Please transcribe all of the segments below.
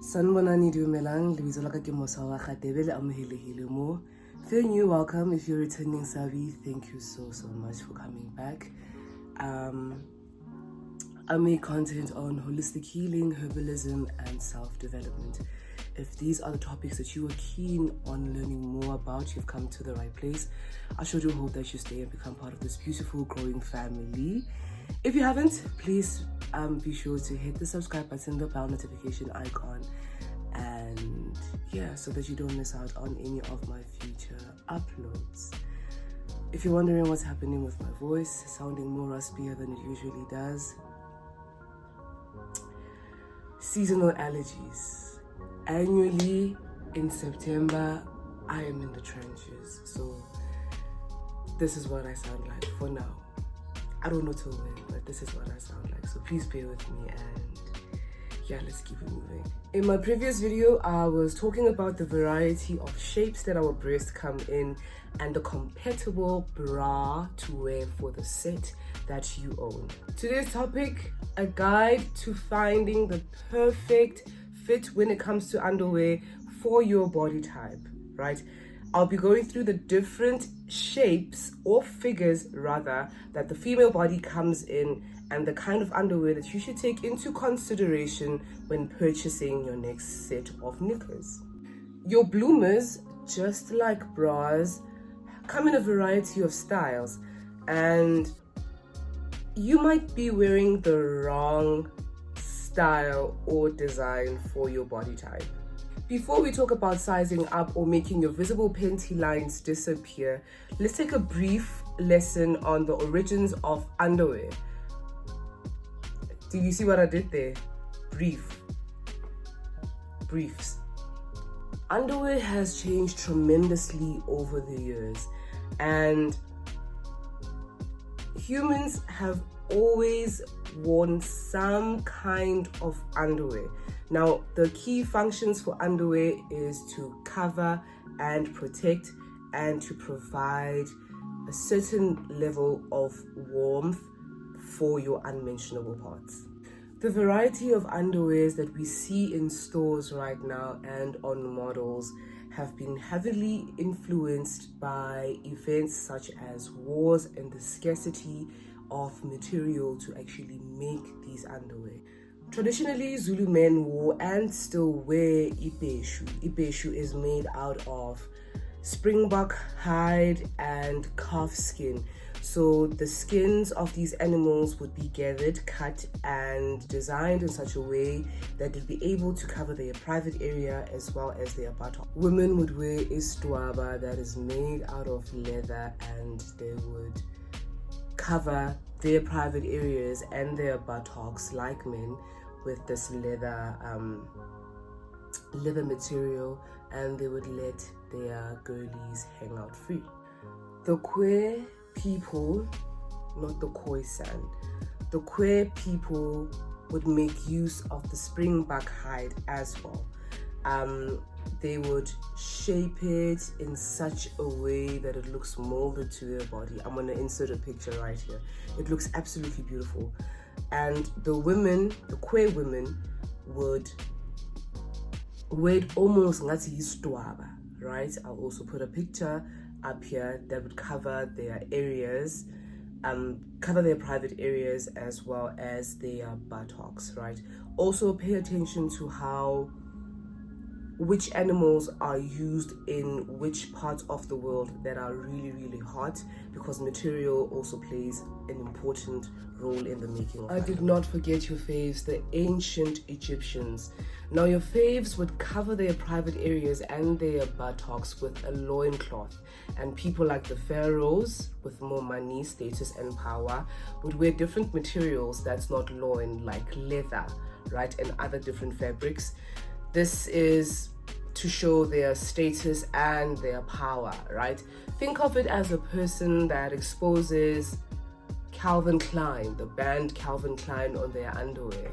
Sanbonani dumelang, lebitso la ka ke Mosawa Khatebe le amohelehile mo. Feeling you welcome. If you're returning Sabi, thank you so much for coming back. I make content on holistic healing, herbalism, and self-development. If these are the topics that you are keen on learning more about, you've come to the right place. I sure do hope that you stay and become part of this beautiful growing family. If you haven't, please be sure to hit the subscribe button, the bell notification icon, and yeah, so that you don't miss out on any of my future uploads. If you're wondering what's happening with my voice, sounding more raspier than it usually does, seasonal allergies. Annually in September, I am in the trenches, so this is what I sound like for now. I don't know till when, but this is what I sound like, so please bear with me and yeah, let's keep it moving. In my previous video, I was talking about the variety of shapes that our breasts come in and the compatible bra to wear for the set that you own. Today's topic, a guide to finding the perfect fit when it comes to underwear for your body type, right? I'll be going through the different shapes or figures rather that the female body comes in and the kind of underwear that you should take into consideration when purchasing your next set of knickers. Your bloomers, just like bras, come in a variety of styles, and you might be wearing the wrong style or design for your body type. Before we talk about sizing up or making your visible panty lines disappear, let's take a brief lesson on the origins of underwear. Do you see what I did there? Briefs. Underwear has changed tremendously over the years, and humans have always worn some kind of underwear. Now, the key functions for underwear is to cover and protect and to provide a certain level of warmth for your unmentionable parts. The variety of underwears that we see in stores right now and on models have been heavily influenced by events such as wars and the scarcity of material to actually make these underwear. Traditionally, Zulu men wore and still wear ibheshu. Ibheshu is made out of springbok hide and calf skin. So the skins of these animals would be gathered, cut, and designed in such a way that they'd be able to cover their private area as well as their buttock. Women would wear istwaba that is made out of leather, and they would cover their private areas and their buttocks like men with this leather material, and they would let their girlies hang out free. The queer people, not the Khoisan, the queer people would make use of the springbok hide as well. They would shape it in such a way that it looks molded to their body. I'm gonna insert a picture right here. It looks absolutely beautiful. And the women, the queer women, would wear it almost ngati istwaba, right? I'll also put a picture up here that would cover their areas, cover their private areas as well as their buttocks, right? Also pay attention to which animals are used in which parts of the world that are really hot, because material also plays an important role in the making of I did not forget your faves, the ancient Egyptians. Now your faves would cover their private areas and their buttocks with a loincloth, and people like the pharaohs with more money, status, and power would wear different materials that's not loin, like leather, right, and other different fabrics. This is to show their status and their power, right? Think of it as a person that exposes Calvin Klein, the band Calvin Klein, on their underwear.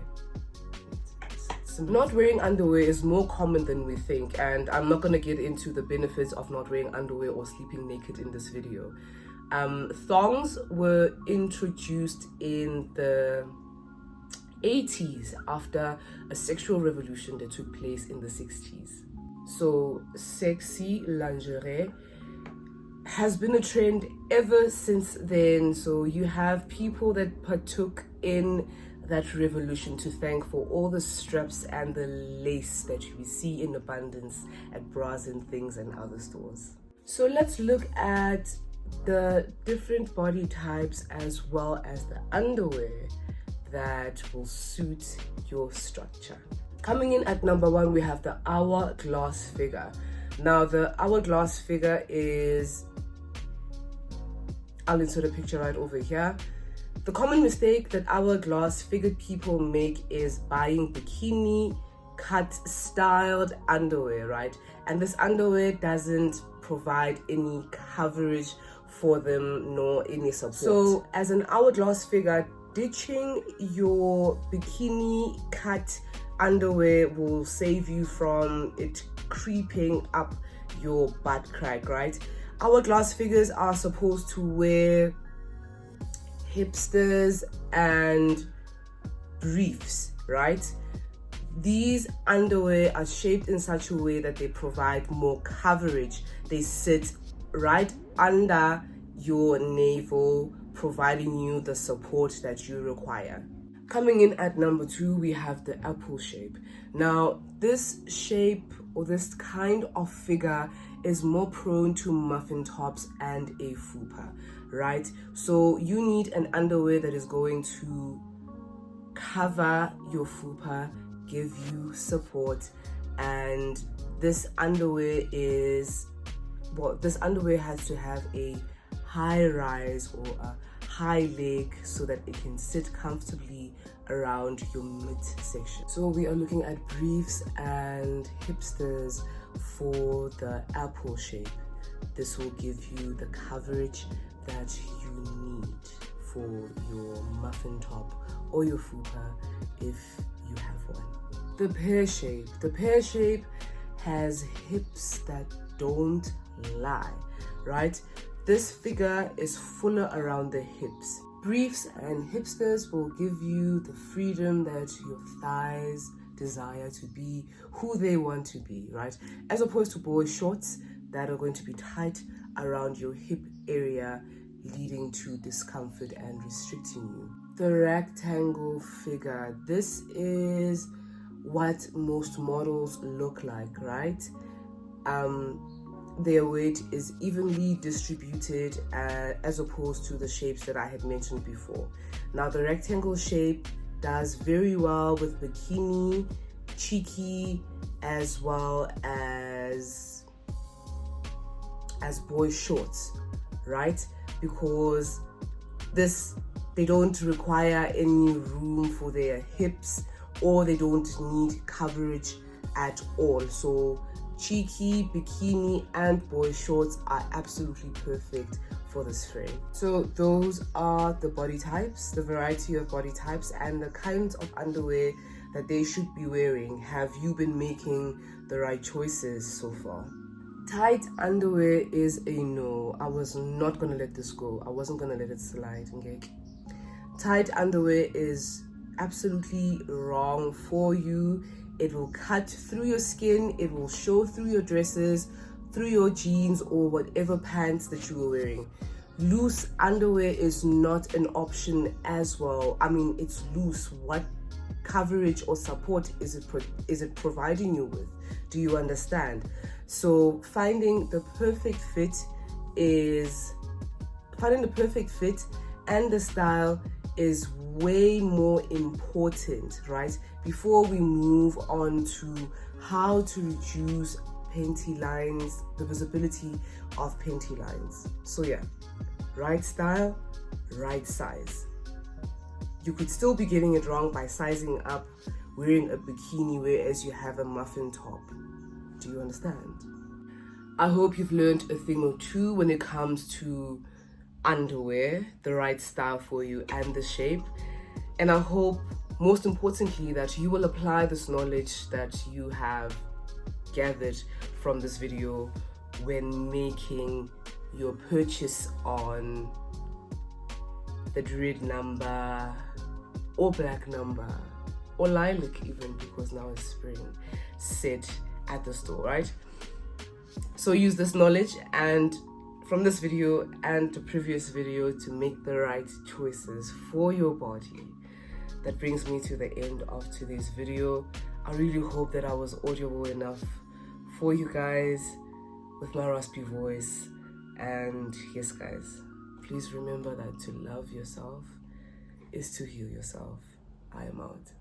Not wearing underwear is more common than we think, and I'm not going to get into the benefits of not wearing underwear or sleeping naked in this video. Thongs were introduced in the 80s after a sexual revolution that took place in the 60s. So sexy lingerie has been a trend ever since then. So you have people that partook in that revolution to thank for all the straps and the lace that we see in abundance at bras and things and other stores. So let's look at the different body types as well as the underwear that will suit your structure. Coming in at number 1, we have the hourglass figure. Now the hourglass figure is, I'll insert a picture right over here. The common mistake that hourglass figured people make is buying bikini cut styled underwear, right? And this underwear doesn't provide any coverage for them nor any support. So as an hourglass figure, ditching your bikini cut underwear will save you from it creeping up your butt crack, right? Hourglass figures are supposed to wear hipsters and briefs, right? These underwear are shaped in such a way that they provide more coverage. They sit right under your navel, providing you the support that you require. Coming in at number 2, we have the apple shape. Now, this shape or this kind of figure is more prone to muffin tops and a fupa, right? So you need an underwear that is going to cover your fupa, give you support, and this underwear has to have a high rise or a high leg so that it can sit comfortably around your midsection. So we are looking at briefs and hipsters for the apple shape. This will give you the coverage that you need for your muffin top or your fupa if you have one. The pear shape. The pear shape has hips that don't lie, right? This figure is fuller around the hips. Briefs and hipsters will give you the freedom that your thighs desire to be who they want to be, right? As opposed to boy shorts that are going to be tight around your hip area, leading to discomfort and restricting you. The rectangle figure. This is what most models look like, right? Their weight is evenly distributed as opposed to the shapes that I had mentioned before. Now the rectangle shape does very well with bikini, cheeky, as well as boy shorts, right? Because they don't require any room for their hips, or they don't need coverage at all. So cheeky, bikini, and boy shorts are absolutely perfect for this frame. So those are the body types, the variety of body types, and the kinds of underwear that they should be wearing. Have you been making the right choices so far? Tight underwear is a no. I was not gonna let this go. I wasn't gonna let it slide, okay? Tight underwear is absolutely wrong for you. It will cut through your skin, it will show through your dresses, through your jeans, or whatever pants that you are wearing. Loose underwear is not an option as well. I mean, it's loose. What coverage or support is it providing you with? Do you understand? So finding the perfect fit and the style is way more important, right? Before we move on to how to reduce panty lines, the visibility of panty lines. So yeah, right style, right size. You could still be getting it wrong by sizing up, wearing a bikini whereas you have a muffin top. Do you understand? I hope you've learned a thing or two when it comes to underwear, the right style for you and the shape. And I hope, most importantly, that you will apply this knowledge that you have gathered from this video when making your purchase on the red number or black number or lilac even, because now it's spring, sit at the store, right? So use this knowledge and from this video and the previous video to make the right choices for your body. That brings me to the end of today's video. I really hope that I was audible enough for you guys with my raspy voice. And yes guys, please remember that to love yourself is to heal yourself. I am out.